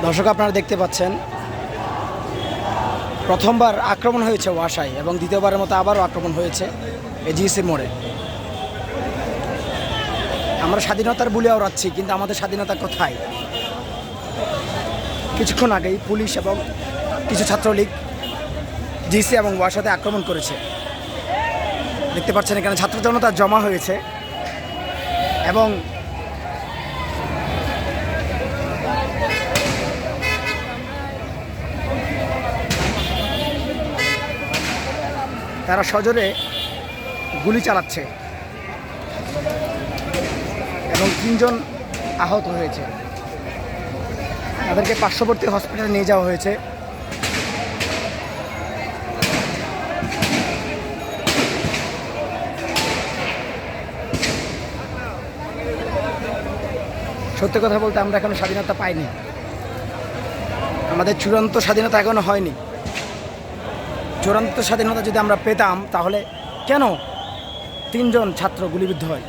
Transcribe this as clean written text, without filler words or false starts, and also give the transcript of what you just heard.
দর্শক আপনারা দেখতে পাচ্ছেন প্রথমবার আক্রমণ হয়েছে ওয়াসায় এবং দ্বিতীয়বারের মতো আবারও আক্রমণ হয়েছে এজিএসি মোড়ে। আমরা স্বাধীনতার বুলি ওড়াচ্ছি, কিন্তু আমাদের স্বাধীনতা কোথায়? কিছুক্ষণ আগেই পুলিশ এবং কিছু ছাত্রলীগ জিসি এবং ওয়াসাতে আক্রমণ করেছে। দেখতে পাচ্ছেন এখানে ছাত্র জনতা জমা হয়েছে এবং তারা সজোরে গুলি চালাচ্ছে এবং 3 জন আহত হয়েছে। তাদেরকে পার্শ্ববর্তী হসপিটালে নিয়ে যাওয়া হয়েছে। সত্যি কথা বলতে আমরা এখনো স্বাধীনতা পাইনি, আমাদের চূড়ান্ত স্বাধীনতা এখনো হয়নি। চূড়ান্ত স্বাধীনতা যদি আমরা পেতাম তাহলে কেন 3 জন ছাত্র গুলিবিদ্ধ হয়?